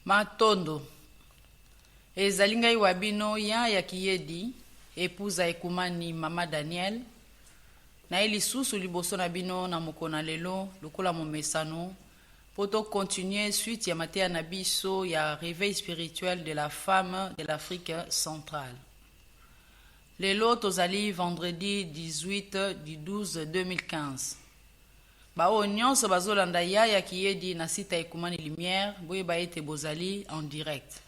Matondo. Ezali ngai wa bino ya Kiyedi, épouse Ekumani Mama Daniel. Na lisusu liboso na bino na mokona lelo lokola momesano poto continuer suite ya matea na biso ya réveil spirituel de la femme de l'Afrique centrale. Lelo tozali vendredi 18 du 12 2015. Bao nyonso bazolanda ya Kiyedi na site Ekumani Lumière, boyeba ete bozali en direct.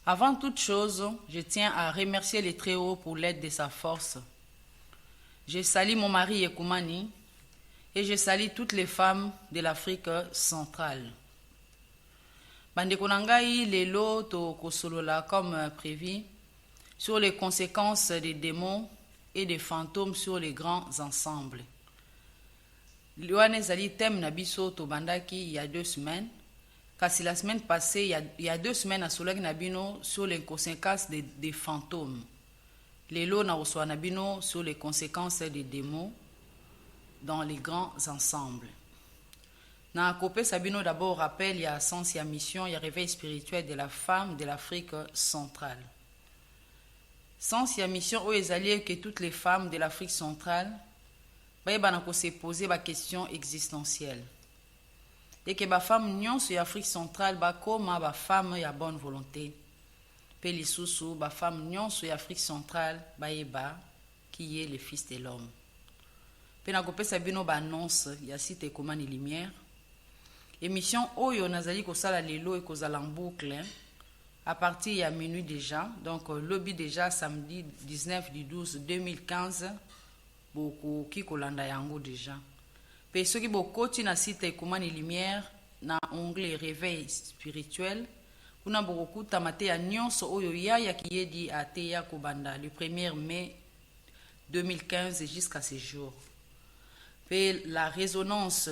Avant toute chose, je tiens à remercier les Très-Hauts pour l'aide de sa force. Je salue mon mari Ekumani et je salue toutes les femmes de l'Afrique centrale. Bandeko na ngai lelo to kosolola comme prévu sur les conséquences des démons et des fantômes sur les grands ensembles. Liwane ezali thème na biso to bandaki il y a 2 semaines. Kasi la semaine passée, il y a 2 semaines, à Solag Nabino sur les conséquences des fantômes. Lelo na oswa Nabino sur les conséquences des démons dans les grands ensembles. Na Kopé Sabino d'abord rappelle, il y a sens, il y a mission, il y a réveil spirituel de la femme de l'Afrique centrale. Sens, il y a mission où ils allaient que toutes les femmes de l'Afrique centrale, se poser la question existentielle. Et que les femmes nyonso ya Afrique centrale bakoma ba femme ya bonne volonté. Pe lisusu ba femme nyonso ya Afrique centrale bayeba qui est le fils de l'homme. Pe na kopesa bino ba annonce ya site Ekumani Lumière. Émission oyo nazali kosala lelo et kozala en boucle à partir ya minuit déjà. Donc lobby déjà samedi 19 du 12 2015 beaucoup ki kolanda yango déjà. Pe soki bokoti na site Ekumani Lumière na onglet réveil spirituel kuna bokokuta mate ya nyonso oyo ya Kiyedi ate ya kobanda le 1er mai 2015 jusqu'à ce jour. Pe la résonance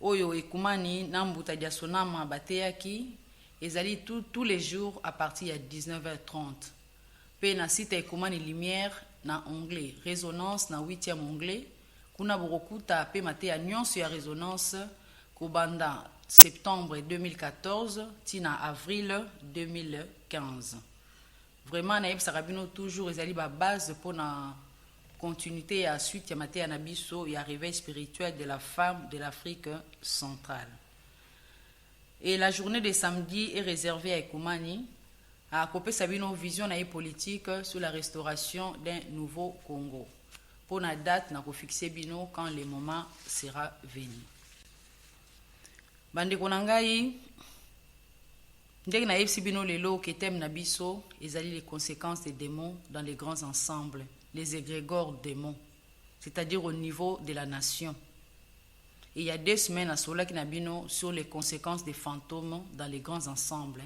oyo Ekumani na mbuta dia sonama bateyaki ezali tous les jours à partir de 19h30. Pe na site Ekumani Lumière na onglet résonance na 8e onglet kuna bokokuta pe mate ya nyonso ya résonance kobanda septembre 2014 tina avril 2015. Vraiment na yebisaka bino toujours ezali ba base pour na continuité à suite ya mate ya nabiso ya réveil spirituel de la femme de l'Afrique centrale. Et la journée de samedi est réservée à Ekumani à Kopé Sabino vision na politique sur la restauration d'un nouveau Congo. Pour la date, na ko fixer bino quand le moment sera venu. Bandeko na ngai, ndenge na yebisi bino lelo ke thème na biso ezali les conséquences des démons dans les grands ensembles, les égrégores démons, c'est-à-dire au niveau de la nation. Et il y a 2 semaines à Solaki na bino sur les conséquences des fantômes dans les grands ensembles,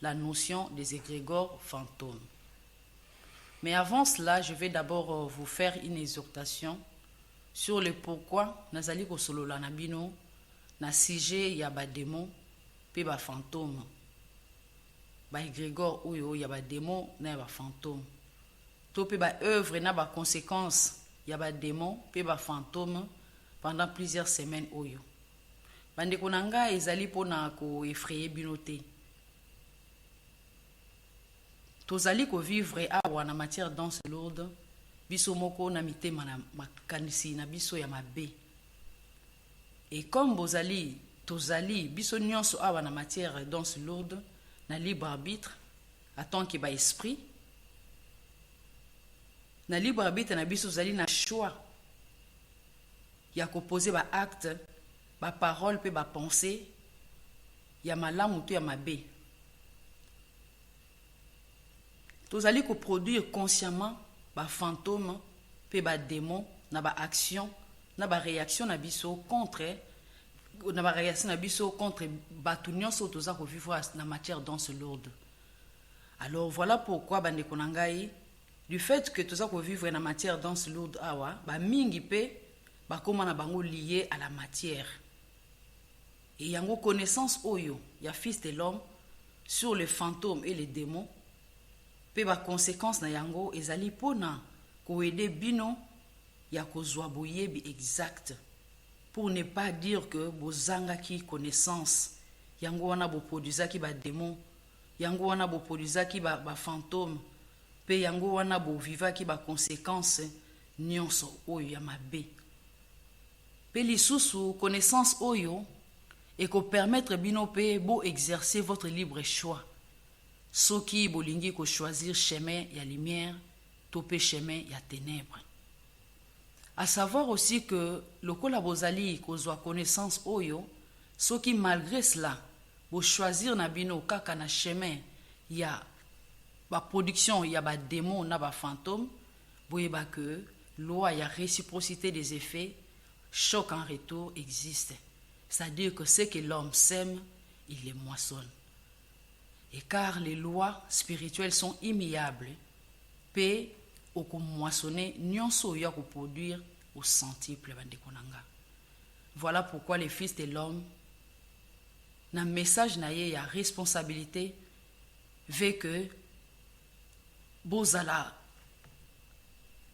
la notion des égrégores fantômes. Mais avant cela, je vais d'abord vous faire une exhortation sur le pourquoi nazali kosolola na bino na sujet ya ba démon pe ba fantôme. Ba égrégore oyo ya ba démon na ba fantôme. To pe ba œuvre na ba conséquences ya ba démon pe ba fantôme pendant plusieurs semaines oyo. Bandeko na nga ezali pona ko effrayer bino te. Tozali ko vivre awa na matière danse lourde biso moko na mitema na makanisi na biso ya mabe. Et comme bozali tozali biso nyonso awa na matière danse lourde na libre arbitre en tant que ba esprit na libre arbitre na biso zali na choix ya ko poser ba acte ba parole pe ba pensée ya malamu to ya mabe. Tozali ko produire consciemment ba fantôme pe ba démon na ba action na ba réaction na biso contre na ba réaction na biso contre batu nyonso toza ko vivre na matière danse lourde. Alors voilà pourquoi bandeko na ngai du fait que toza ko vivre na matière danse lourde awa ba mingi pe ba koma na bango lié à la matière. Et yango connaissance oyo ya fils de l'homme sur les fantômes et les démons pe ba conséquence na yango ezali pona ko aider bino ya kozwa boyebi exact pour ne pas dire que bozanga ki connaissance yango wana boproduzaki badémon, yango wana boproduzaki bafantôme, mpe yango wana bovivaki baconséquence nyonso oyo ya mabe. Mpe lisusu connaissance oyo ekopermettre bino mpe boexercer votre libre choix soki bolingi kochoisir chemin ya lumière to mpe chemin ya ténèbre. À savoir aussi que lokola bozali kozwa connaissance oyo, soki malgré cela bochoisir na bino kaka na chemin ya production ya démon na fantôme, boyeba que loi ya réciprocité des effets, choc en retour existe. C'est-à-dire que ce que l'homme sème, il les moissonne. Et car les lois spirituelles sont immuables, pe oko moissonner nyonso ya ko produire au centuple bandeko nanga. Voilà pourquoi les fils de l'homme na message na ye ya responsabilité veut que bozala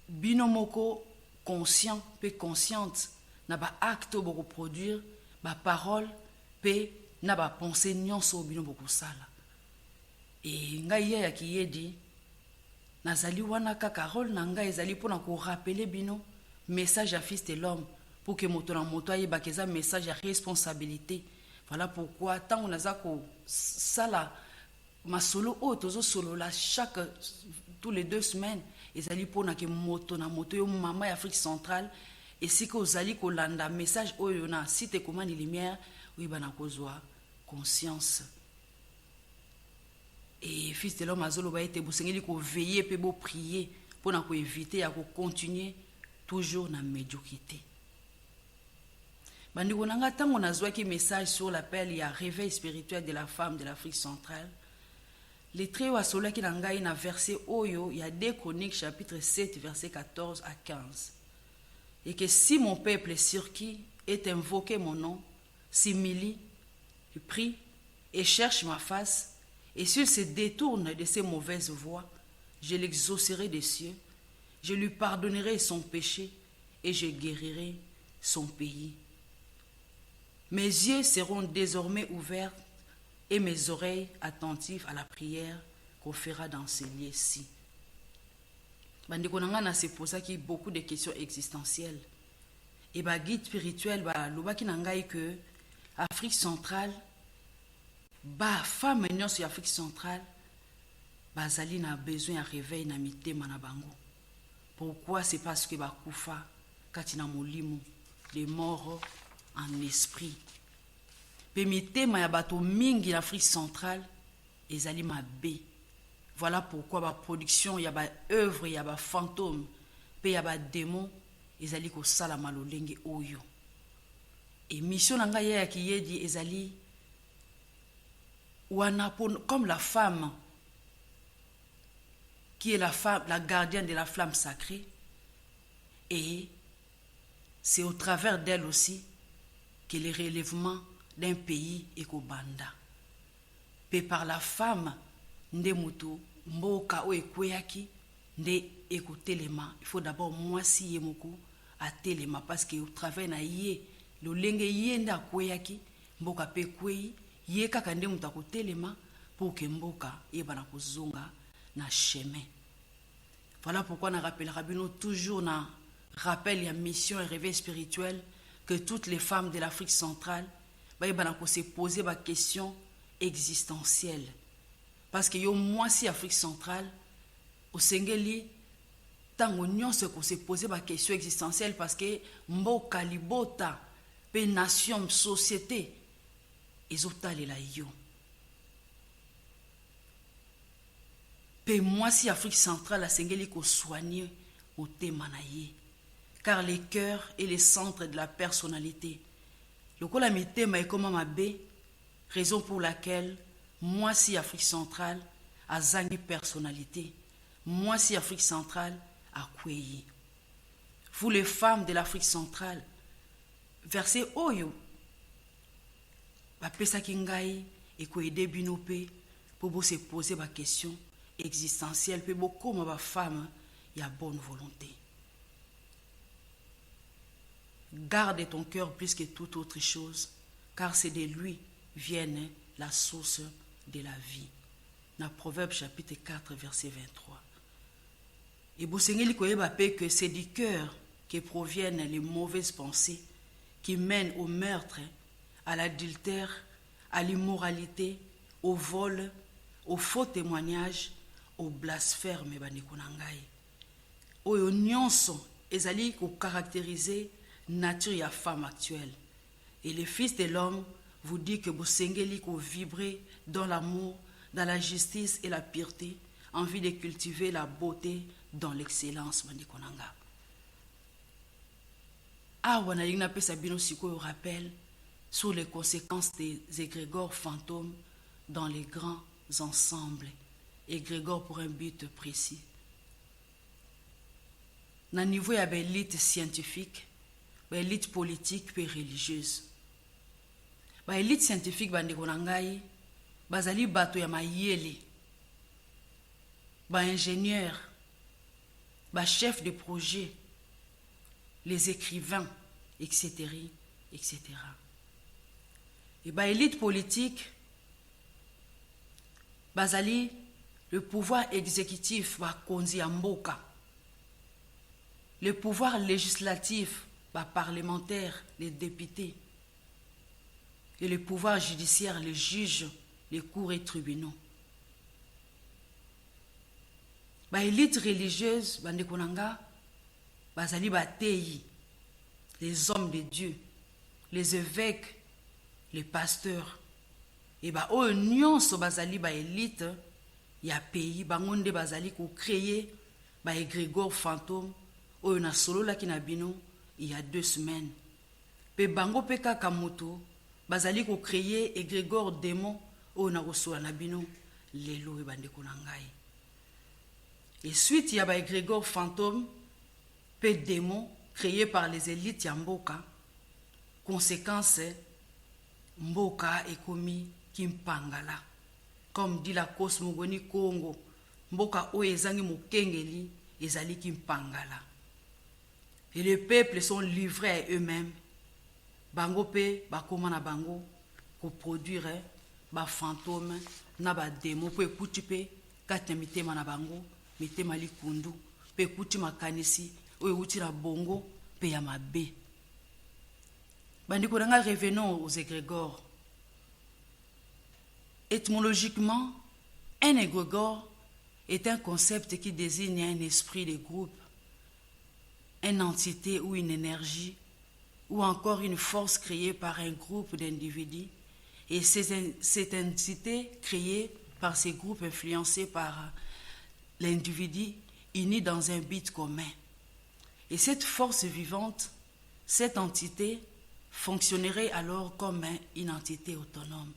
binomoko conscient pe consciente na ba acte boko produire ba parole pe na ba pensée nyonso bino boko sala. Et ngai ya kiyedi nazali wana kaka rôle na ngai ezali pona ko rappeler bino message à fils de l'homme pour que moto na moto ayeba keza message à responsabilité. Voilà pourquoi tant on a ko sala masolo o tozo solo la tous les 2 semaines ezali pona ke moto na moto yo mama ya Afrique centrale et si ko zali ko landa message oyo na site commande lumière oui bana kozwa conscience. Et fils de l'homme azolo ba ete bosengeli ko veiller pe bo prier pour na ko éviter à ko continuer toujours na médiocrité. Bandiko nanga tango nazwa ki message sur l'appel ya réveil spirituel de la femme de l'Afrique centrale. Les traits wa sola ki nanga na verset oyo ya 2 Chroniques chapitre 7 verset 14 à 15. Et que si mon peuple sur qui est invoqué mon nom s'humilie, prie et cherche ma face, et s'il se détourne de ses mauvaises voies, je l'exaucerai des cieux, je lui pardonnerai son péché et je guérirai son pays. Mes yeux seront désormais ouverts et mes oreilles attentives à la prière qu'on fera dans ces lieux-ci. Bandeko nanga na se posaki beaucoup de questions existentielles. Et ba guide spirituel ba lobaki nangai que Afrique centrale ba femme nyonso ya Afrique centrale bazali na besoin ya réveil na mitema na bango. Pourquoi? C'est parce que ba kufa kati na molimo, les morts en esprit. Pe mitema ya bato mingi l'Afrique centrale ezali mabe. Voilà pourquoi ba production ya ba œuvre ya ba fantôme pe ya ba démon ezali ko sala malolenge oyo. Et mission nanga ya kiyedi ezali wana comme la femme qui est la femme, la gardienne de la flamme sacrée, et c'est au travers d'elle aussi que le relèvement d'un pays est kobanda. Pe par la femme nde mutu mboka o ekweyaki nde ekotelema. Il faut d'abord mwasi ye moko atelema parce que au travers na ye lolenge ye nde akweyaki mboka pe kwei ye kaka nde mutu akotelema pour que mboka ebana kozonga na chemin. Voilà pourquoi on rappelle Rabino toujours na rappel ya mission et réveil spirituel que toutes les femmes de l'Afrique centrale ebana ko se poser ba question existentielle. Parce que yo mwasi Afrique centrale au sengeli tango nyonso ko se poser ba question existentielle parce que mboka libota pe nation société ezotalela yo. Pe mwasi Afrique centrale a sengeli ko soigner au tema na ye. Car le cœur est le centre de la personnalité. Lokola mitema ekoma mabe, raison pour laquelle moi si Afrique centrale a zangi personnalité, moi si Afrique centrale a kweyi. Vous les femmes de l'Afrique centrale, verset oyo bapesaki ngai ekoyede bino pe pour se poser ba question existentielle pe bokoma ba femme ya bonne volonté. Garde ton cœur plus que toute autre chose, car c'est de lui viennent la source de la vie. Dans Proverbe chapitre 4, verset 23. Et Bosengeli koyeba que c'est du cœur que proviennent les mauvaises pensées qui mènent au meurtre, à l'adultère, à l'immoralité, au vol, au faux témoignage, au blasphème. Oyo nyonso ezali ko caractériser nature ya femme actuelle. Et le Fils de l'homme vous dit que Bosengeli ko vibrer dans l'amour, dans la justice et la pureté, en vue de cultiver la beauté dans l'excellence. Awa na lingna pesa bino sikoyo rappel sur les conséquences des égrégores fantômes dans les grands ensembles, égrégores pour un but précis. Na niveau ya élite scientifique, élite politique et religieuse. Élite scientifique bandeko na ngai bazali bato ya mayele, ingénieurs, chefs de projet, les écrivains, etc. etc. Et élite politique, bazali le pouvoir exécutif, konzi mboka, le pouvoir législatif, parlementaire, les députés, et le pouvoir judiciaire, les juges, les cours et tribunaux. Élite religieuse, bandekonanga, bazali batei, les hommes de Dieu, les évêques, les pasteurs. Et oyo nyonso bazali élite ya pays, bangonde bazali ko créer égrégore fantôme oyo na solola ki na bino il y a 2 semaines. Pe bango pe kaka moto bazali ko créer égrégore démon oyo na kosola na bino lelo e bandeko na ngai. Et suite il y a égrégore fantôme pe démon créé par les élites ya mboka. Conséquence, mboka ekomi kimpangala. Comme dit la cosmogonie Congo, mboka oyo ezangi mokengeli ezali kimpangala. Et les peuples sont livrés à eux-mêmes. Bango pe bakoma na bango ko produire ba fantôme na ba démon pe ekuti pe kati mitema na bango, mitema likundu pe ekuti makanisi oyo ekuti na bongo pe ya mabe. Bandiko nanga, revenons aux égrégores. Étymologiquement, un égrégore est un concept qui désigne un esprit de groupe, une entité ou une énergie, ou encore une force créée par un groupe d'individus, et cette entité créée par ces groupes influencés par l'individu unis dans un but commun. Et cette force vivante, cette entité, fonctionnerait alors comme une entité autonome.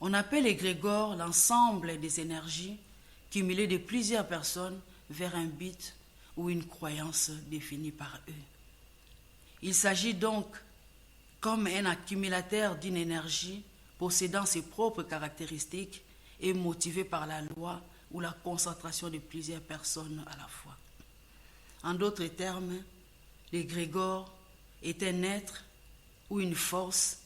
On appelle égrégore l'ensemble des énergies cumulées de plusieurs personnes vers un but ou une croyance définie par eux. Il s'agit donc comme un accumulateur d'une énergie possédant ses propres caractéristiques et motivé par la loi ou la concentration de plusieurs personnes à la fois. En d'autres termes, l'égrégore est un être ou une force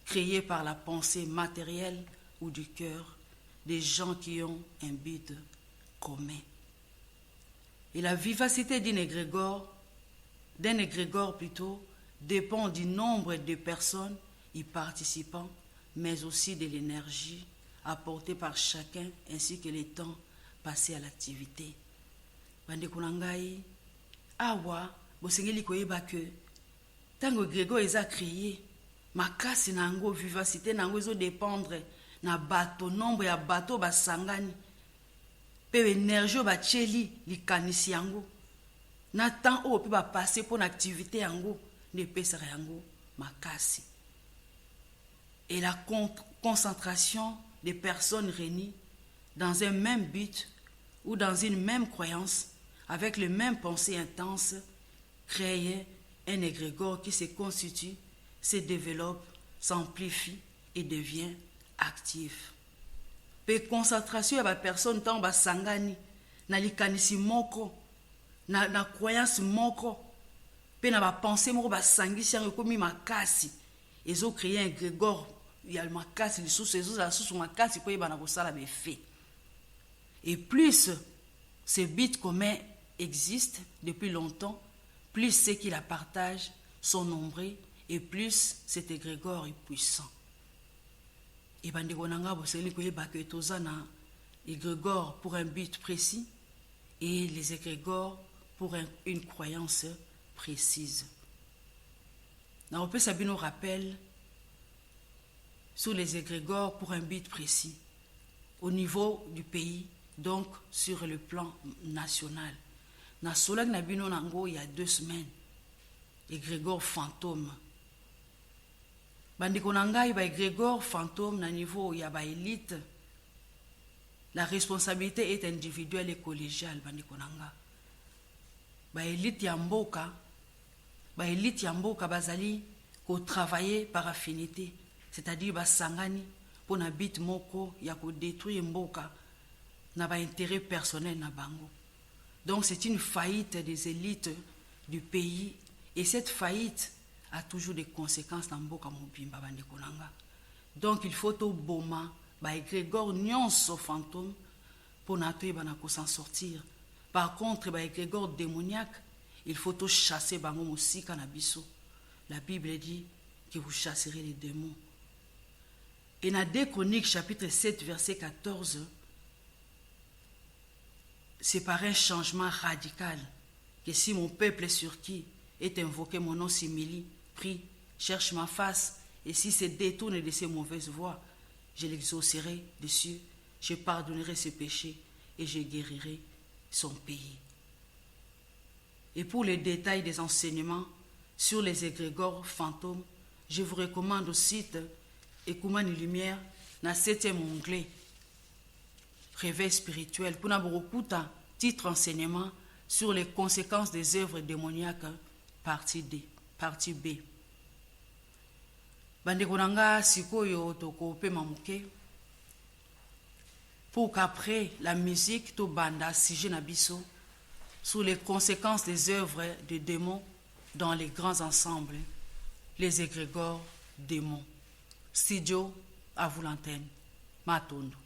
créée par la pensée matérielle ou du cœur des gens qui ont un but commun. Et la vivacité d'un égrégore plutôt, dépend du nombre de personnes y participant, mais aussi de l'énergie apportée par chacun ainsi que le temps passé à l'activité. Bandeko na ngai, awa bosengeli koyeba que tango égrégore eza créé, makasi na yango, vivacité na yango ezo dépendre na bato, nombre ya bato basangani, pe énergie oyo batieli likanisi yango, na temps oyo pe bapase mpo na activité yango nde epesaka yango makasi. Et la concentration des personnes réunies dans un même but ou dans une même croyance, avec les mêmes pensées intenses, crée un égrégore qui se constitue, se développe, s'amplifie et devient actif. Pe concentration ya ba personne tant ba sangani na likanisi moko na croyance moko pe na ba pensée moko ba sangisi yango komi makasi ezo créer un égrégore ya makasi lisusu ezozala lisusu makasi mpo yebana kosala befe. Et plus ce but commun existe depuis longtemps, plus ceux qui la partagent sont nombreux et plus cet égrégore est puissant. Et bandeko nanga boseli koyeba ke toza na égrégore pour un but précis et les égrégores pour une croyance précise. Na opesa bino rappel sur les égrégores pour un but précis au niveau du pays, donc sur le plan national. Na solag na bino nango il y a 2 semaines, égrégore fantôme. Bandeko nangai ba égrégore fantôme na niveau ya ba élite. La responsabilité est individuelle et collégiale, bandeko nanga. Ba élite ya mboka, bazali ko travailler par affinité, c'est-à-dire ba sangani pour na bit moko ya ko détruire mboka na ba intérêt personnel na bango. Donc c'est une faillite des élites du pays et cette faillite a toujours des conséquences dans mboka mobimba bandeko nanga. Donc il faut to boma ba égrégore nyonso fantôme pour na to bana ko s'en sortir. Par contre ba égrégore démoniaque, il faut to chasser bango mosika na biso. La Bible dit que vous chasserez les démons. Et dans 2 Chroniques chapitre 7 verset 14, c'est par un changement radical que si mon peuple sur qui est invoqué mon nom s'humilie, prie, cherche ma face, et si se détourne de ses mauvaises voies, je l'exaucerai dessus, je pardonnerai ses péchés et je guérirai son pays. Et pour les détails des enseignements sur les égrégores fantômes, je vous recommande au site Ekumani Lumière, dans 7e onglet, Réveil spirituel, pour beaucoup de titres enseignements sur les conséquences des œuvres démoniaques, partie B. Bandeko nanga sikoyo toko pe mamuke, pour qu'après la musique, to banda sujet nabiso, sur les conséquences des œuvres de démons dans les grands ensembles, les égrégores démons. Studio, à vous l'antenne. Matondo.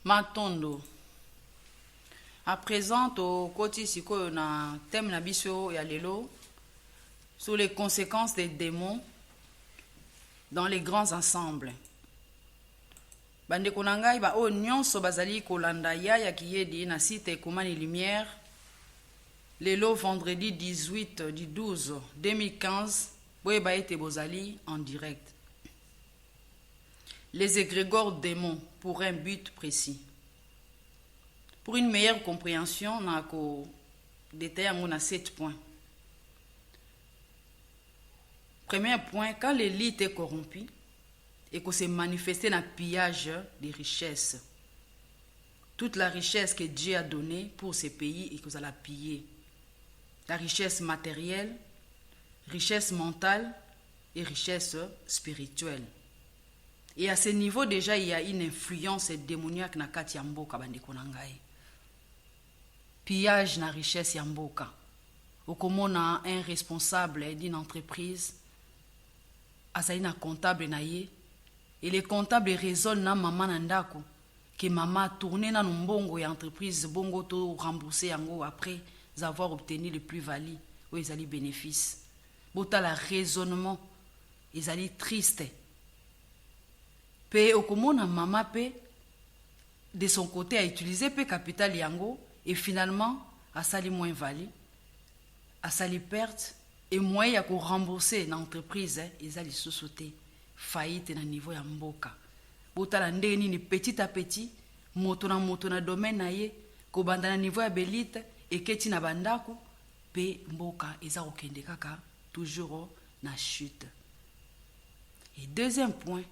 Matondo. À présent, au côté siko na thème na biso ya lelo sur les conséquences des démons dans les grands ensembles. Bandeko na ngai ba o nyonso bazali kolanda ya kiyedi na site Ekumani Lumière lelo vendredi 18 du 12 2015 boyeba ete bozali en direct. Les égrégores démons pour un but précis. Pour une meilleure compréhension, on a détaillé 7 points. Premier point, quand l'élite est corrompue et qu'on s'est manifesté dans le pillage des richesses, toute la richesse que Dieu a donnée pour ces pays et qu'on a pillé, la richesse matérielle, richesse mentale et richesse spirituelle. Et à ce niveau déjà, il y a une influence démoniaque na kati ya mboka bandeko na ngai. Pillage na richesse ya mboka. Okomona un responsable d'une entreprise, azali na comptable na ye, et le comptable raisonne na mama na ndako, que mama tourne na mbongo ya entreprise, bongo to rembourser yango après avoir obtenu le plus-value, ou ezali bénéfice. Bota la raisonnement, ezali triste. Pe okomona mama pe de son côté a utilisé pe capital yango et finalement a sali moins value, a sali perte et moyen ya ko rembourser l'entreprise ezali sous-sauté faillite na niveau ya mboka. Botala ndenge nini petit à petit moto na domaine na ye ko banda na niveau ya belite eketi na bandako pe mboka eza kokende kaka toujours na chute. Et deuxième point,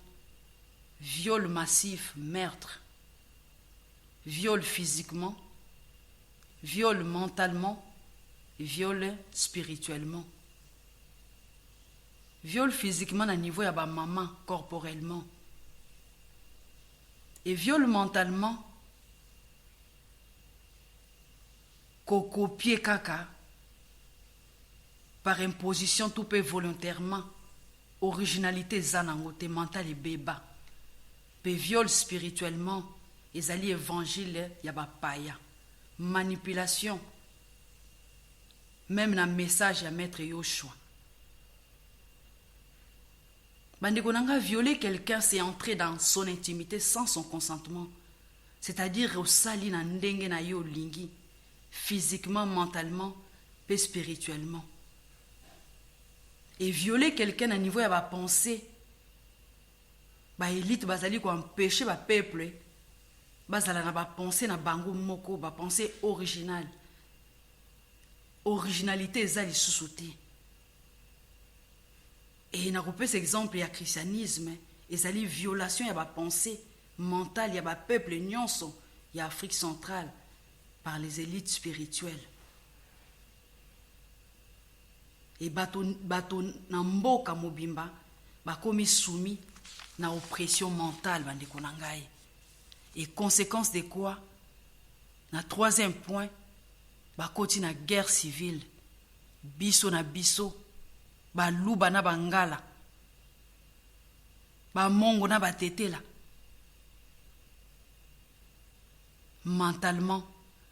viol massif, meurtre, viol physiquement, viol mentalement, viol spirituellement. Viol physiquement à niveau ya ba maman corporellement. Et viol mentalement, copier kaka par imposition tout peut volontairement, originalité zanangote mental et béba. Pe viol spirituellement, ezali évangile ya ba paya. Manipulation, même na message à maître Yoshua. Bandeko nanga, violer quelqu'un, c'est entrer dans son intimité sans son consentement. C'est-à-dire au sali na ndenge na yo lingi, physiquement, mentalement, et spirituellement. Et violer quelqu'un à niveau ya ba pensée, ba élite bazali ko empêcher ba peuple bazala na ba pensée na bango moko, ba pensée originale. Originalité ezali sous-sauté. Et na kopesa exemple ya christianisme, ezali violation ya ba pensée mentale ya ba peuple nyonso ya Afrique centrale par les élites spirituelles. Et bato na mboka mobimba bakomi soumis na oppression mentale bandeko na ngai. Et conséquence de quoi? Na troisième point, bakoti na guerre civile, biso na biso, baluba na bangala, bamongo na batetela. Mentalement,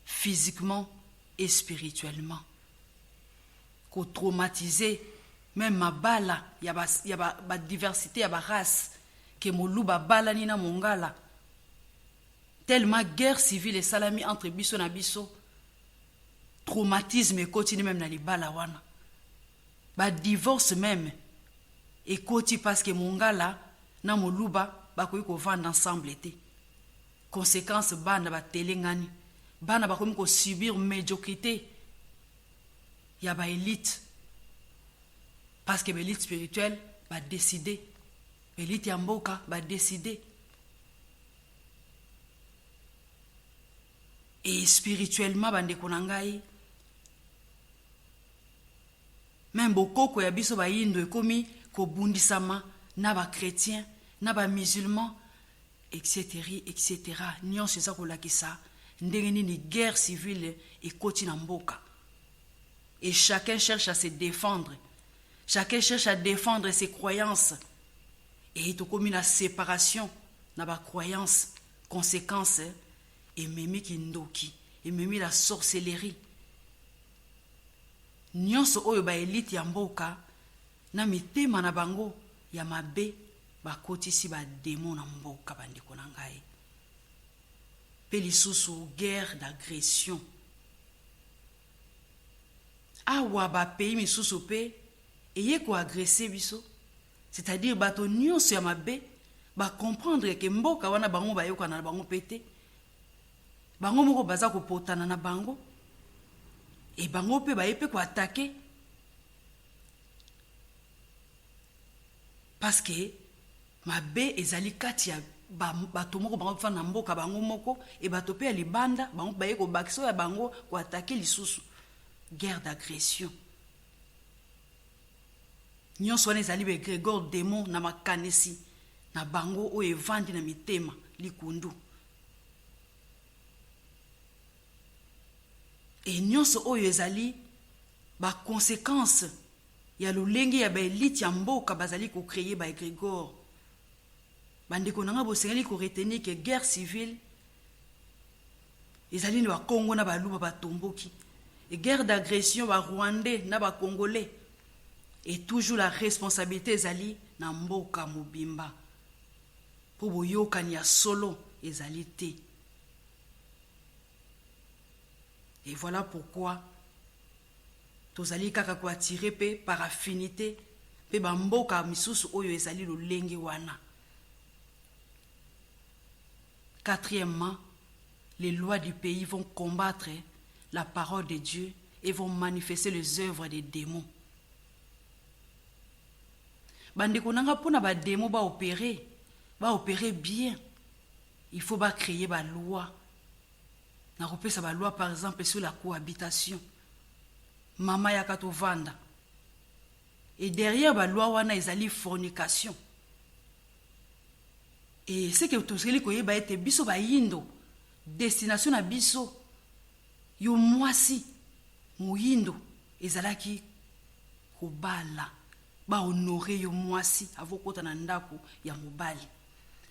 physiquement et spirituellement. Ko traumatiser même ma bala, y a ba diversité, y a ba race, que moluba bala ni na mongala. Tellement guerre civile et salami entre biso na biso, traumatisme et continue même na libala wana. Ba divorce même et koti parce que mongala na moluba ba koyi ko vendre ensemble été. Conséquence bana ba telengani, bana ba koyi ko subir médiocrité. Ya ba élite parce que l'élite spirituelle va décider, l'élite yamboka va décider. Et spirituellement bandeko na ngai, même bokoko ya biso ba yindo ekomi ko bundisama na ba chrétien, na ba musulman, etc. etc. Nyonso eza kolakisa ndenge nini guerre civile ekoti na mboka. Et chacun cherche à se défendre. Chacun cherche à défendre ses croyances. Et il y a une séparation na ba croyance conséquence ememi kindoki ememi la sorcellerie nyonso oyo ba élite ya mboka na mitema na bango ya mabe bakotisi ba démon na mboka bandeko na ngai pe lisusu guerre d'agression awa ba pays misusu pe eye ko agresser biso c'est-à-dire bato nyonso ya mabe ba comprendre que mboka wana bango ba yoka na bango pété bango moko baza ko potana na bango et bango pe ba yepe ko attaquer parce que mabe ezali kati ya bato moko bango fa na mboka bango moko et bato pe ya libanda bango ba yeko bakso ya bango ko attaquer lisusu guerre d'agression nyonso wana ezali be grégor démon na makanisi na bango oyo evandi na mitema likundu e nyonso oyo ezali baconséquence ya lolenge ya baélite ya mboka bazali kocreye baegrégor bandeko na nga bosengeli koretenir ke guerre civile ezali na bakongo na baluba batomboki et guerre d'agression barwandais na bacongolais et toujours la responsabilité ezali na mboka mobimba po boyokani ya solo ezali te. Et voilà pourquoi tozali kaka ko attirer pe par affinité pe bamboka misusu oyo ezali lolenge wana. Quatrièmement, les lois du pays vont combattre la parole de Dieu et vont manifester les œuvres des démons. Bandeko nanga pona ba démons ba opérer bien. Il faut ba créer ba loi. Na repesa ba loi par exemple sur la cohabitation. Mama ya kato vanda. Et derrière ba loi wana ezali fornication. Et c'est que tozeli koyeba ete biso ba yindo destination na biso yo mwasi muyindo ezalaki kobala ba honorer yo mwasi avokota na ndako ya mobali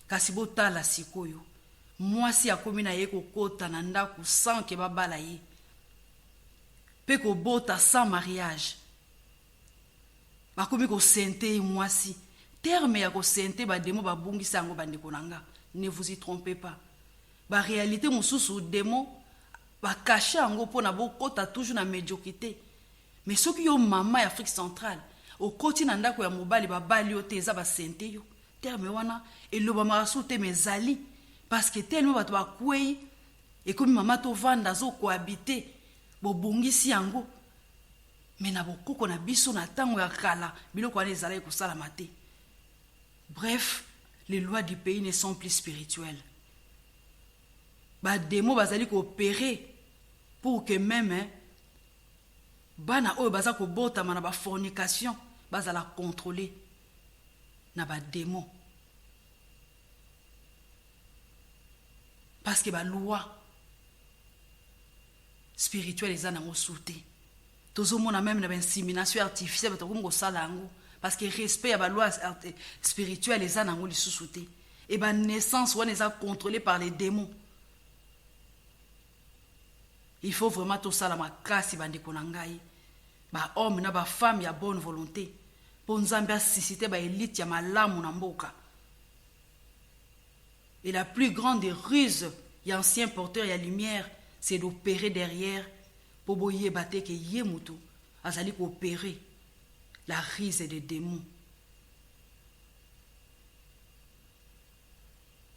kasi botala sikoyo mwasi akomi na ye kokota na ndako sans ke babala ye pe ko bota sans mariage bakomi ko sente mwasi terme ya ko sente ba démon ba bungisa ngo bandeko nanga ne vous y trompez pas ba réalité mususu démon ba cacher ngo pona bokota toujours na médiocrité mais soki yo mama ya Afrique centrale au koti na ndako ya mobali babali yo te eza ba sente yo terme wana eloba marasu te mezali parce que tellement bato bakwei et comme mama to vanda zo cohabiter bobungisi yango mais na bokoko na biso na tango ya kala biloko wana ezala ko sala mate. Bref, les lois du pays ne sont plus spirituelles. Ba démon bazali ko opérer pour que même bana oyo baza ko bota mana ba fornication bazala contrôler na ba démon. Parce que ba loi spirituelle ezana ngo souté. Tozo mona même na ba insémination artificielle ba to ko sala ngo parce que respect à la loi spirituelle les ana ngoli sous-souté et ba naissance on les a contrôlés par les démons. Il faut vraiment tout ça la makasi bande konangai ba homme na ba femme ya bonne volonté pour nzambe assisiter ba élite ya malamu na mboka. Et la plus grande des ruses y ancien porteur ya lumière c'est d'opérer derrière pour boyer baté que yemutu azali ko opérer la rise des démons.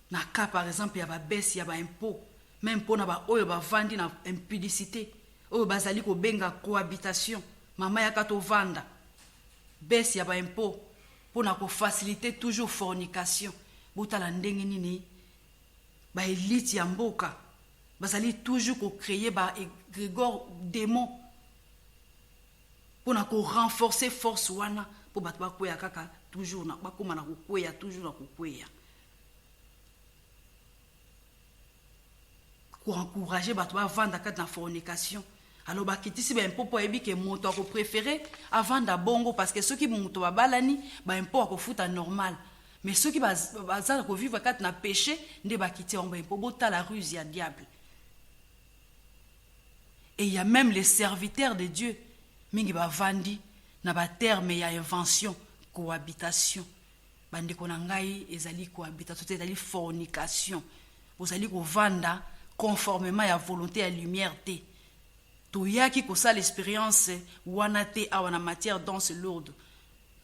Na cas par exemple ya ba baisse ya ba impôt même pour na ba oyo ba vandi na impudicité oyo bazali ko benga cohabitation mama ya kato vanda baisse ya ba impôt pour na ko faciliter toujours fornication botala ndenge nini ba élite ya mboka bazali toujours ko créer ba grégor démon pour na ko renforcer force wana pour bato bakoya kaka toujours na bakoma na kokwea toujours na kokwea ko encourager bato ba vanda kati na fornication alors bakitisi ba impo po ebi ke moto ko préférer avant da bongo parce que ceux qui moto ba balani ba impo ko futa normal Mais ceux qui vont vivre quand na péché, ne va quitter en bas pour botter la ruse ya diable. Et il y a même les serviteurs de Dieu, mingi ba vandi na ba terme ya invention, cohabitation. Bande konangai ezali cohabitation, ezali fornication. Vous allez ko vanda conformément à la volonté à la lumière te. Toyaki ko sa l'expérience wana te awana matière danse lourde.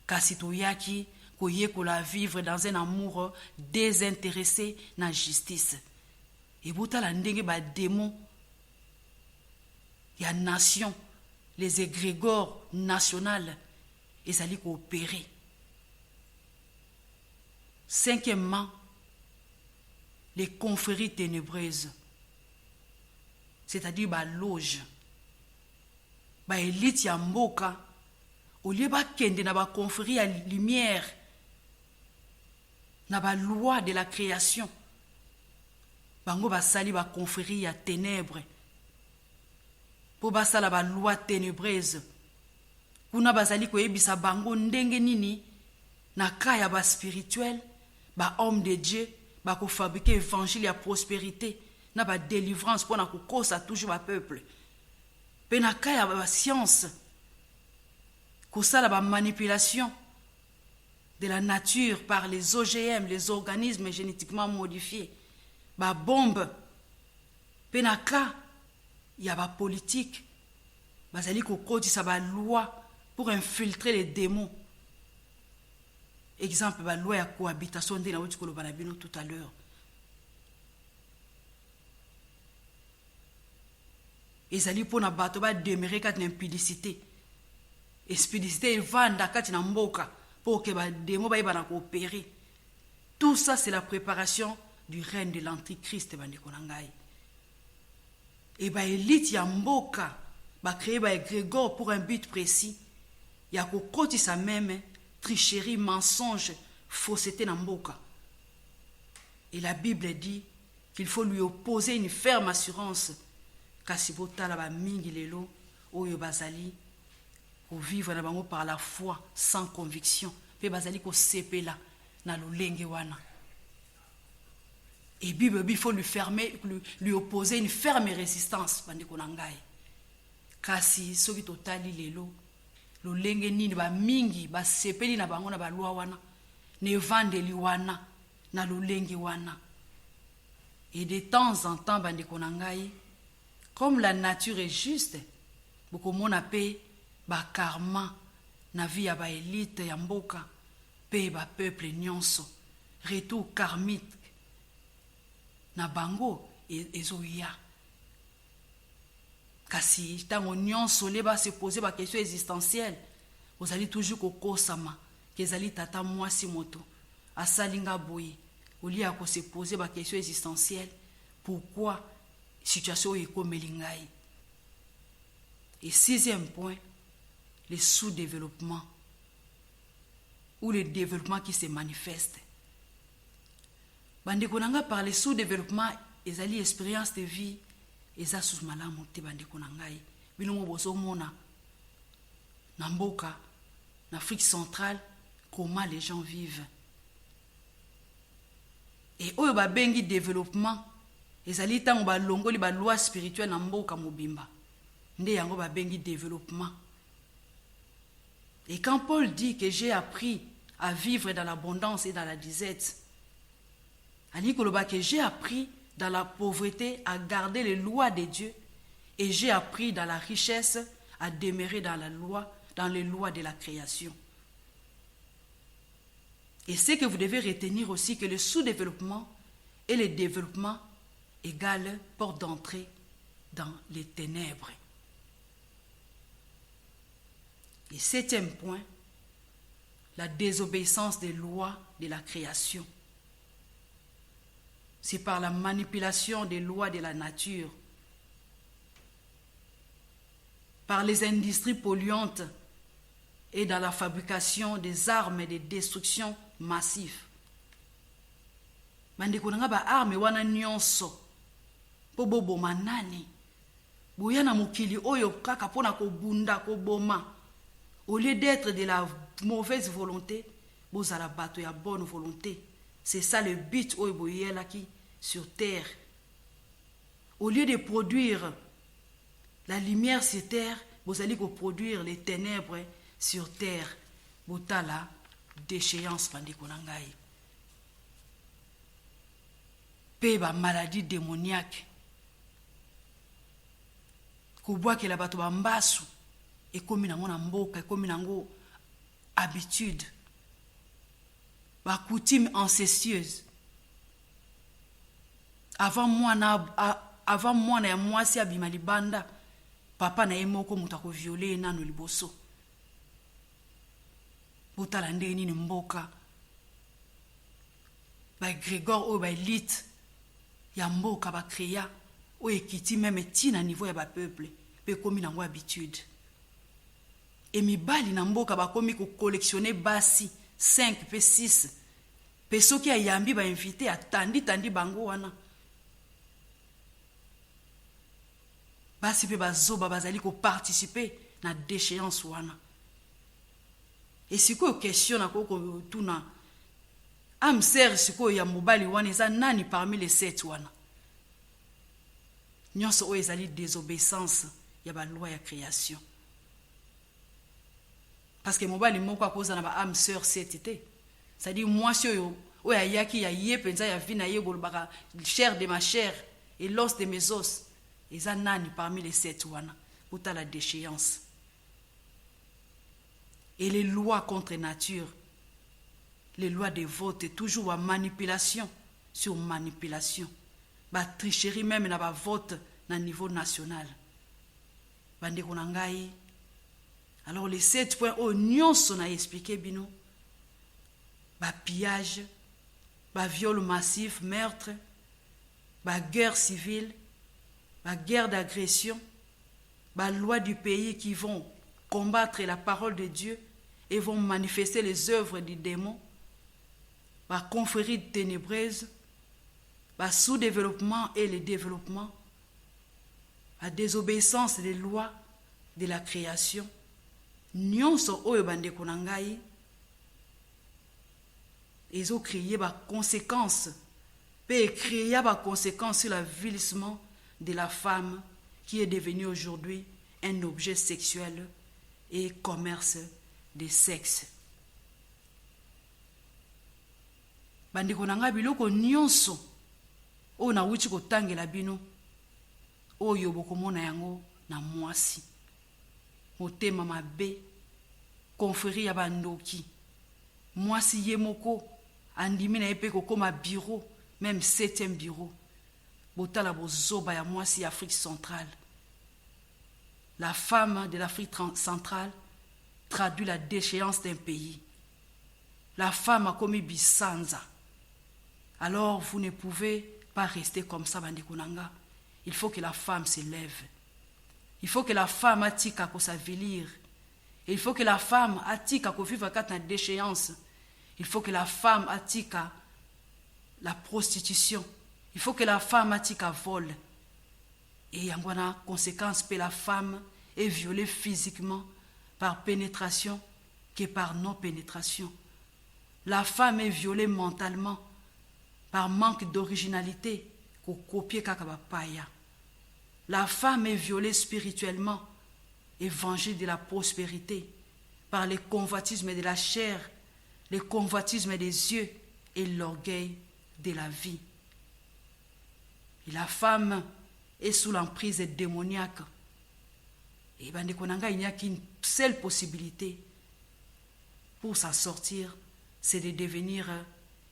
Kasi toyaki ko yekola vivre dans un amour désintéressé na justice. Et bota la ndenge ba démon ya nation, les égrégores nationales, ezali ko opérer. Cinquièmement, les confréries ténébreuses, c'est-à-dire ba loge, ba élite ya mboka, au lieu ba kende na ba confrérie à lumière, na ba loi de la création, bango ba sali ba confrérie ya ténèbres, po ba sala ba loi ténébreuse, kuna bazali ko yebisa bango ndenge nini na kaya ba spirituel, ba homme de Dieu, ba ko fabriquer évangile ya prospérité, na ba délivrance pour na ko kosa toujours ba peuple. Pe na kaya ba science, ko sala ba manipulation de la nature par les OGM, les organismes génétiquement modifiés, ba bombe, pe na ka ya ba politique, bazali ko kotisa ba loi pour infiltrer les démons. Exemple, la loi de cohabitation de la tout à l'heure. Ils allaient pour na bateau ba demeurer quand l'impudicité. Impudicité vanda quand na mboka pour que ba démon ba ibana coopérer. Tout ça c'est la préparation du règne de l'antichrist bandi konangai. Et ba élite ya mboka ba créer ba égrégore pour un but précis. Ya ko kotisa même tricherie, mensonge, fausseté namboka. Et la Bible dit qu'il faut lui opposer une ferme assurance. Kasibota la ba mingi lelo oyo bazali ko vivre na bango par la foi sans conviction. Pe bazali ko sepela na lolenge wana. Et Bible il faut lui opposer une ferme résistance bandi konangai. Kasi soki totali lelo lolenge nini ba mingi ba sepeli na bango na ba loi wana ne vandeli wana na lolenge wana. Et de temps en temps bande konangai, comme la nature est juste, beaucoup mona pe ba karma na vie ya ba élite ya mboka pe ba peuple nyonso retour karmique na bango ezoya. Kasi tango nyonso leba se poser ba question existentielle, vous allez toujours kokosama kezali tata mwasi moto asalinga boye olia ko se poser ba question existentielle, pourquoi situation est comme melingai. Et sixième point, le sous-développement ou le développement qui se manifeste. Bande konanga par le sous-développement ezali expérience de vie eza sous malamu te bande konangai bino mo bozo mona na mboka na Afrique centrale comment les gens vivent. Et oyo ba bengi développement ezali tango ba longoli ba loi spirituelle na mboka mobimba nde yango ba bengi développement. Et quand Paul dit que j'ai appris à vivre dans l'abondance et dans la disette, ali koloba que j'ai appris dans la pauvreté à garder les lois de Dieu et j'ai appris dans la richesse à demeurer dans la loi, dans les lois de la création. Et c'est que vous devez retenir aussi que le sous-développement et le développement égale porte d'entrée dans les ténèbres. Et septième point, la désobéissance des lois de la création. C'est par la manipulation des lois de la nature, par les industries polluantes et dans la fabrication des armes de destruction massive. Bandeko nanga ba arme wana nyonso po boboma nani boya na mokili oyo kaka pona ko bunda ko boma, au lieu d'être de la mauvaise volonté bozala bato ya bonne volonté. C'est ça le but oyo boyelaki sur terre. Au lieu de produire la lumière sur terre, vous allez produire les ténèbres sur terre. Botala déchéance bandeko na ngai. Pe ba maladie démoniaque. Kobwakela bato ba mbasu ekomi nango na mboka, ekomi nango habitude. Ba coutume ancestieuse. Avant mwana ya mwasi abima libanda, papa na ye moko mutu akoviole nano liboso. Botala ndenge nini mboka ba Grégor oyo ba élite ya mboka ba créa oyo ekiti même tina niveau ya ba peuple pe komi nango habitude. Et mibali na mboka ba komi ko collectionner basi 5 pe 6 pe soki ayambi ba invité atandi bango wana. Basi pe bazoba bazali ko participer na déchéance wana. Et siko question na koko tuna am ser siko ya mobali wana eza nani parmi les 7 wana. Nyonso oyo ezali désobéissance ya ba loi ya création. Parce que mobali moko akoza na ba am sœur 7 te. C'est-à-dire moi si oyo ayaki ya ye penza ya vie na ye golobaka chair de ma chair et l'os de mes os. Eza nani parmi les 7 wana. Uta la déchéance. Et les lois contre nature, les lois de vote, toujours à manipulation sur manipulation. Ba tricherie même na ba vote na niveau national. Bande konangai. Alors les 7 points au nyonso na expliqué bino. Ba pillage, ba viol massif, meurtre, ba guerre civile, ba guerre d'agression, ba loi du pays qui vont combattre la parole de Dieu et vont manifester les œuvres du démon, la confrérie ténébreuse, le sous-développement et le développement, la désobéissance des lois de la création, nyonso oyo bandeko na ngai, ils ont créé des conséquences, et créé des conséquences sur l'avilissement de la femme qui est devenue aujourd'hui un objet sexuel et commerce de sexe. Bandeko nanga biloko nyonso o na wuti ko tangela bino oyo bokomona yango na mwasi. Motema mabe confrérie ya bandoki. Mwasi ye moko andimi na epe kokoma bureau, même 7e bureau. Botala bozoba ya mwasi ya Afrique centrale. La femme de l'Afrique centrale traduit la déchéance d'un pays. La femme a commis bisanza. Alors vous ne pouvez pas rester comme ça, bandikunanga. Il faut que la femme se lève. Il faut que la femme atique à s'avilir. Il faut que la femme atique à vivre à la déchéance. Il faut que la femme atique à la prostitution. Il faut que la femme atique à vol. Et en conséquence, que la femme est violée physiquement par pénétration que par non-pénétration. La femme est violée mentalement par manque d'originalité qu'au copier kakabapaya. La femme est violée spirituellement et vengée de la prospérité par les convoitismes de la chair, les convoitismes des yeux et l'orgueil de la vie. Et la femme est sous l'emprise démoniaque. Et bandekonanga, il n'y a qu'une seule possibilité pour s'en sortir, c'est de devenir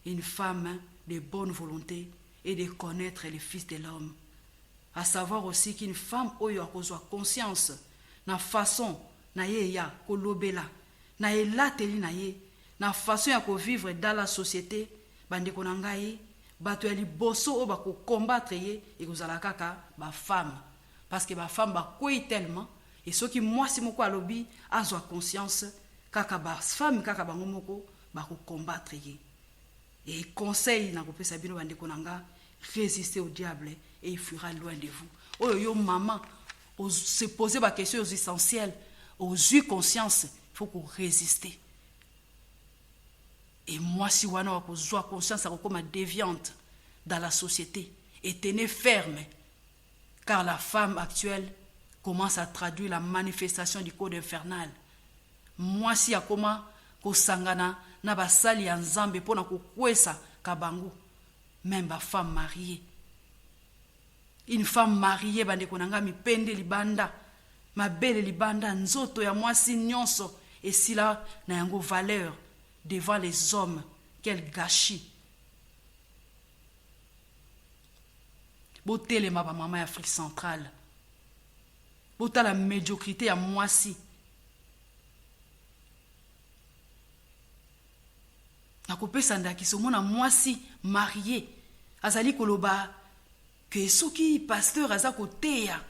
une femme de bonne volonté et de connaître le Fils de l'homme. À savoir aussi qu'une femme oyo akozwa conscience na façon na ye ya kolobela, na elateli na ye, na façon ya ko vivre dans la société, bandekonanga ye, bato ya liboso o bako combattre ye et kozala kaka ba femme parce que ba femme ba koi tellement et ceux qui moi si moko alobi azwa conscience kaka ba femme kaka bango moko bako combattre ye. Et conseil na kopesa bino bandeko nanga, résistez au diable et il fuira loin de vous. Oh yo maman, se poser des questions essentielles, aux yeux conscience, il faut qu'on résiste. Et moi, si wana wakozwa conscience comme déviante dans la société, et tenez ferme, car la femme actuelle commence à traduire la manifestation du code infernal. Moi, si akoma kosangana na basali ya nzambe pona kokwesa kabango, même ba femme mariée. Une femme mariée bande konanga mipende libanda, mabele libanda, nzoto ya mwasi nyonso esila na yango valeur devant les hommes. Quel gâchis. Botelema ba mama ya Afrique centrale. Bota la médiocrité ya mwasi. Nakopesa ndakisa omona mwasi marié azali koloba que soki pasteur aza koteya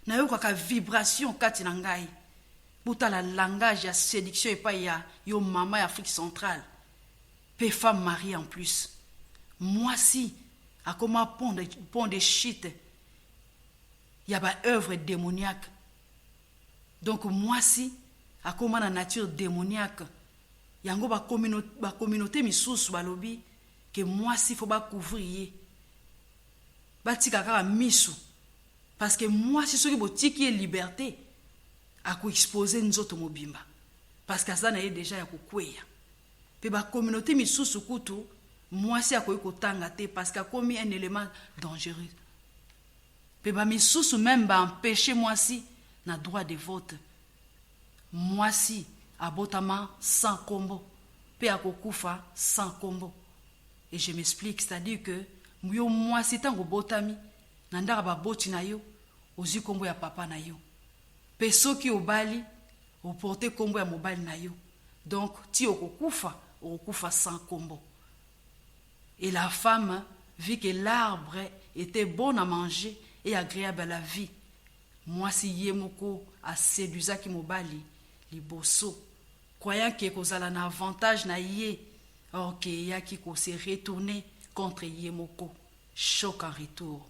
na yo kaka vibration kati na ngai. Bota la langage ya séduction epai ya yo mama ya Afrique centrale. Pe femme mariée en plus. Mwasi akoma pont de shit. Ya ba œuvre démoniaque. Donc mwasi akoma na nature démoniaque. Yango ba communauté misusu balobi que mwasi faut ba couvrir. Ba tika kaka misu. Parce que mwasi soki botiki liberté ako exposer nzoto mobimba. Parce que ça na ye déjà ya kokweya. Pe ba communauté misusu kutu mwasi ako kotanga te parce qu'a commis un élément dangereux. Pe ba misusu même ba empêcher mwasi na droit de vote. Mwasi abotama sans combo, pe akokufa sans combo. Et je m'explique, c'est-à-dire que yo mwasi tango botami nandaka ba boti na yo ozi kombo ya papa na yo. Pe soki obali oporte kombo ya mobali na yo. Donc ti okokufa sans combo. Et la femme vit que l'arbre était bon à manger et agréable à la vie. Mwasi yemoko a séduisaki mobali liboso, croyant que kozala na avantage na ye, or que yaki ko se retourner contre yemoko. Choc en retour.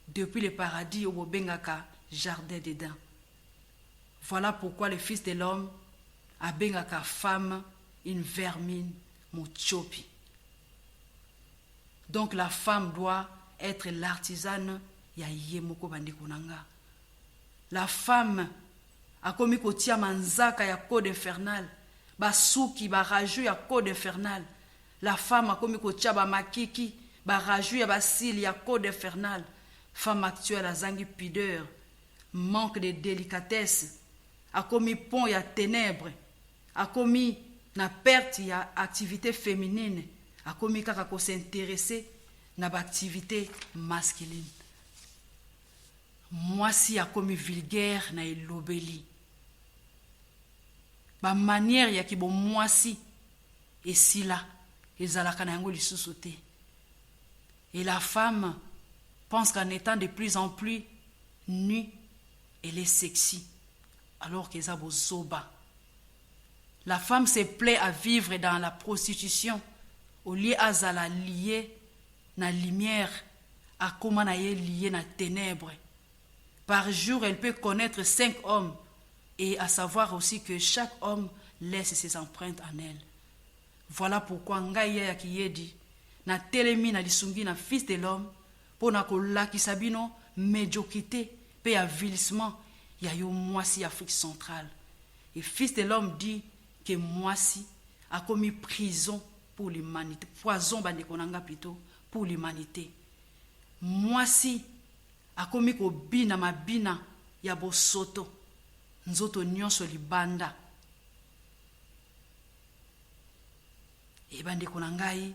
Depuis le paradis au bengaka jardin d'Éden. Voilà pourquoi le Fils de l'homme a bengaka femme une vermine mochopi. Donc la femme doit être l'artisane ya yemoko bandekonanga. La femme a komi kotia manzaka ya code infernal, basuki baraju ya code infernal. La femme a komi kotia ba makiki, baraju ya basili ya code infernal. Femme actuelle a zangi pudeur, manque de délicatesse, a komi pont ya ténèbres, a komi na perte ya activité féminine, a komi kaka ko s'intéresser na ba activité masculine. Mwasi a komi vulgaire na elobeli. Ba manière ya ki bo mwasi esila ezalaka na yango lisusu te. Et la femme pense qu'en étant de plus en plus nue, elle est sexy, alors qu'elle a beau zoba. La femme se plaît à vivre dans la prostitution, au lieu à lier na lumière, à comment na lié na ténèbres. Par jour, elle peut connaître 5 hommes, et à savoir aussi que chaque homme laisse ses empreintes en elle. Voilà pourquoi Ngaya Kiyedi na telemi na lisungi na Fils de l'homme pour na kolakisa bino médiocrité pe avilissement ya yo mwasi Afrique centrale. Et Fils de l'homme dit que mwasi a commis prison pour l'humanité, poison bandekonanga plutôt pour l'humanité. Mwasi a commis ko bina mabina ya bosoto nzoto nyonso libanda. Et bandeko na ngai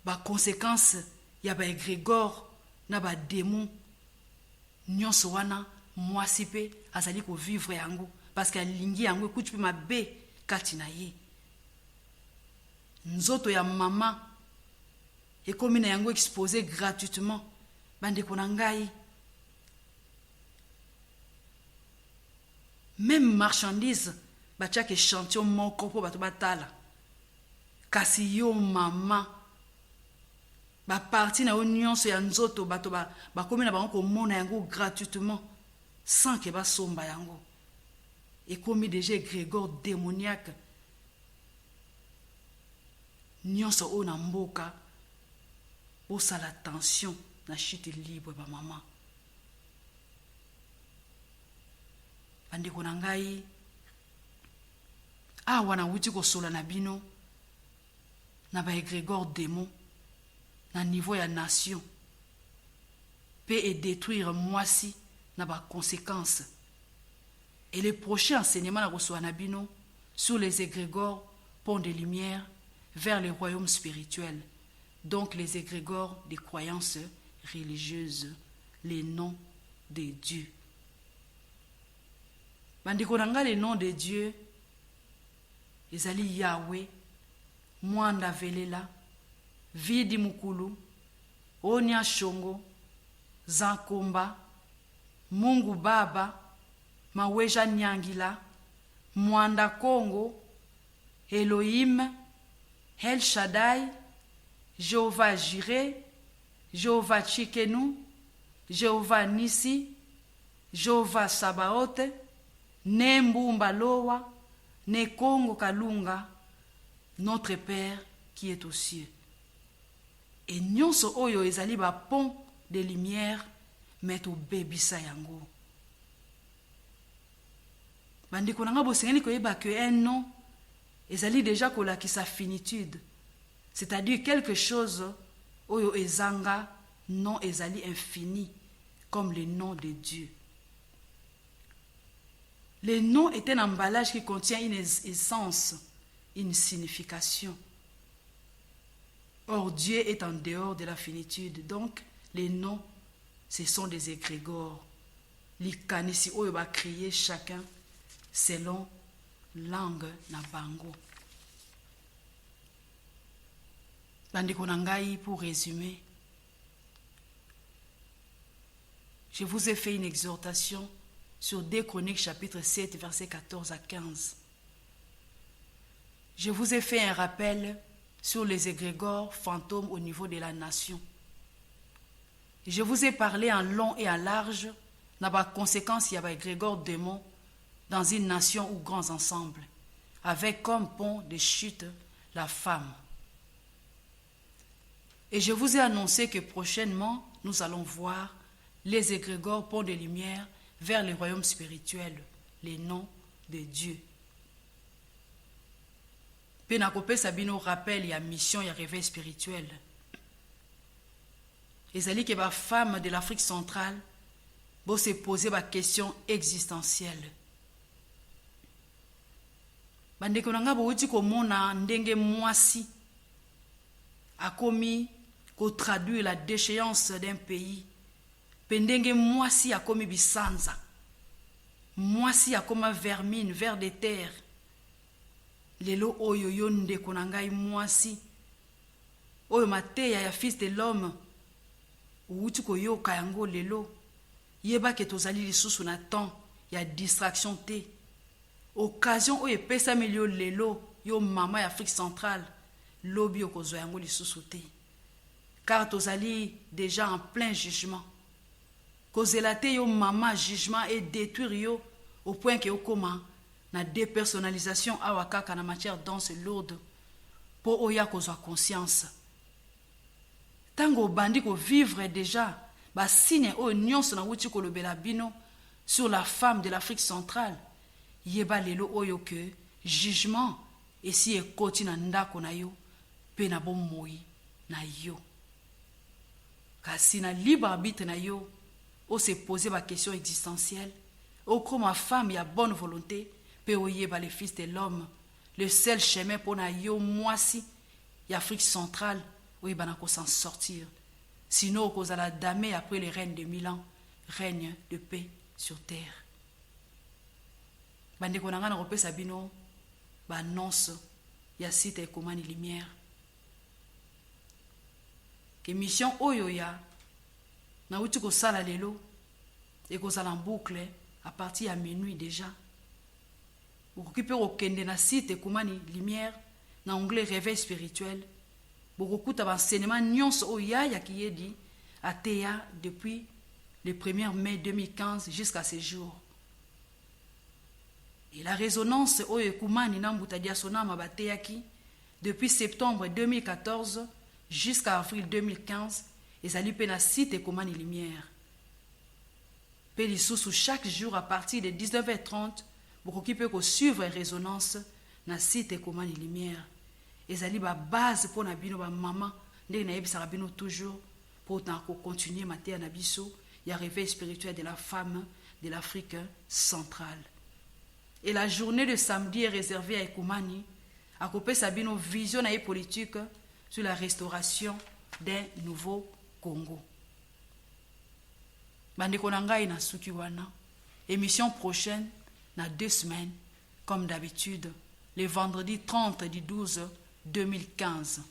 ba conséquence ya ba égrégore na ba démon nyonso wana mwasi pe azali ko vivre yango parce que alingi yango ekuti pe mabe kati na ye. Nzoto ya mama ekomi na yango exposé gratuitement. Bandeko na ngai même marchandise batiaka échantillon moko po bato batala. Kasi yo mama ba parti na yo nyonso ya nzoto bato bakomi na bango komona yango gratuitement sans que basomba yango. Ekomi déjà grégor démoniaque. nyonso oyo na mboka bosala attention na chute libre bamama. Bandeko na ngai awa nauti kosola na bino na baégrégore démon na niveau ya nation peut et détruire mwasi na ba conséquences. Et le prochain enseignement na kosola na bino sur les égrégores pont de lumière vers le royaume spirituel, donc les égrégores des croyances religieuses, les noms de Dieu. Bandeko na nga, les noms de Dieu ezali Yahweh, Mwanda Velela, Vidi Mukulu, Onya Shongo, Zankomba, Mungu Baba, Maweja Nyangila, Mwanda Kongo, Elohim, El Shaddai, Jéhovah Jireh, Jéhovah Tchikenu, Jéhovah Nissi, Jéhovah Sabaoth, Nembumba Loa, Nekongo Kalunga, notre Père qui est aux cieux. Et nyonso oyo ezali ba pont de lumière met au bebisa yango. Bandeko nanga bosengeli koyeba que un nom ezali déjà kolakisa finitude, c'est-à-dire quelque chose oyo ezanga non ezali infini comme le nom de Dieu. Le nom est un emballage qui contient une essence, une signification. Or, Dieu est en dehors de la finitude. Donc, les noms, ce sont des égrégores. Likanisi oyo va crier chacun selon langue na bango. Bandeko na ngai, pour résumer, je vous ai fait une exhortation sur 2 Chroniques chapitre 7, versets 14 à 15. Je vous ai fait un rappel sur les égrégores fantômes au niveau de la nation. Je vous ai parlé en long et en large de la conséquence il y a des égrégores démons dans une nation ou grands ensembles, avec comme pont de chute la femme. Et je vous ai annoncé que prochainement, nous allons voir les égrégores pont de lumière vers le royaume spirituel, les noms de Dieu. Penakope Sabino rappelle, il y a mission, il y a réveil spirituel. Ezali que les femmes de l'Afrique centrale vont se poser des questions existentielles. Bandeko nanga bouti komona ndenge mwasi akomi ko traduire la déchéance d'un pays. Pendenge mwasi akomi bisanza. Mwasi akoma vermine, ver de terre. Lelo oyo yonde konangai mwasi. Oyo mateya ya fils de l'homme. Outi ko yoka yango lelo. Yeba ke tozali lisusu na temps ya distraction te. Occasion oyo pesa milio lelo yo mama ya Afrique centrale. Lobi yo kozo yango lisusu te. Car tozali déjà en plein jugement. Kozelate yo mama jugement et détruire yo au point que yo koma na dépersonnalisation awakaka na matière dense lourde pour oya kozwa conscience. Tango bandi ko vivre déjà ba signe o nyonso na wuti kolobela bino sur la femme de l'Afrique centrale. Yeba lelo oyo que jugement et si ekoti na ndako na yo pe na bomoi na yo. Kasi na libre arbitre na yo o se poser ma question existentielle. O comme ma femme y a bonne volonté, pe oyeba le fils de l'homme, le seul chemin pour na yo mwasi y Afrique centrale, oui banako s'en sortir. Sinon kozala damé après les règnes de 1000 ans, règne de paix sur terre. Bandeko nanga na kopesa bino ba annonce ya site ekomani lumière. Que mission oyo ya na uti ko sala lelo et ko sala en boucle à partir à minuit déjà. Vous occupez au kende na site ekomani lumière na anglais réveil spirituel. Beaucoup de enseignements nyonso oya ya qui est dit à Théa depuis le 1er mai 2015 jusqu'à ce jour. Et la résonance oyo ekumani na mbuta dia sonama bateyaki depuis septembre 2014 jusqu'à avril 2015 ezali mpe na site ekomani lumière mpe lisusu chaque jour à partir de 19h30 bokoki mpe kosuivre résonance na site ekomani lumière ezali babase mpo na bino bamama ndenge nayebisaka bino toujours mpo na kocontinue mateya na biso ya réveil spirituel de la femme de l'Afrique centrale. Et la journée de samedi est réservée à Ekumani, à kopesa bino vision et politique sur la restauration d'un nouveau Congo. Bandeko na ngai na suki wana. Émission prochaine, dans 2 semaines, comme d'habitude, le vendredi 30 du 12 2015.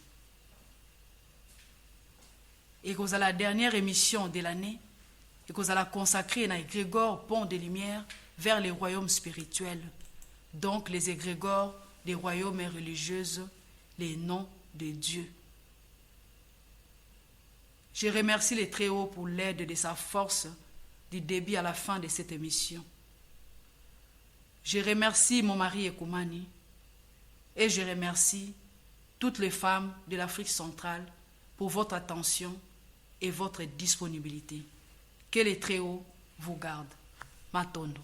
Et que la dernière émission de l'année, et que la consacrer à égrégore pont de lumière vers les royaumes spirituels, donc les égrégores des royaumes religieuses, les noms de Dieu. Je remercie les Très-Hauts pour l'aide de sa force du début à la fin de cette émission. Je remercie mon mari Ekumani et je remercie toutes les femmes de l'Afrique centrale pour votre attention et votre disponibilité. Que les Très-Hauts vous gardent. Matondo.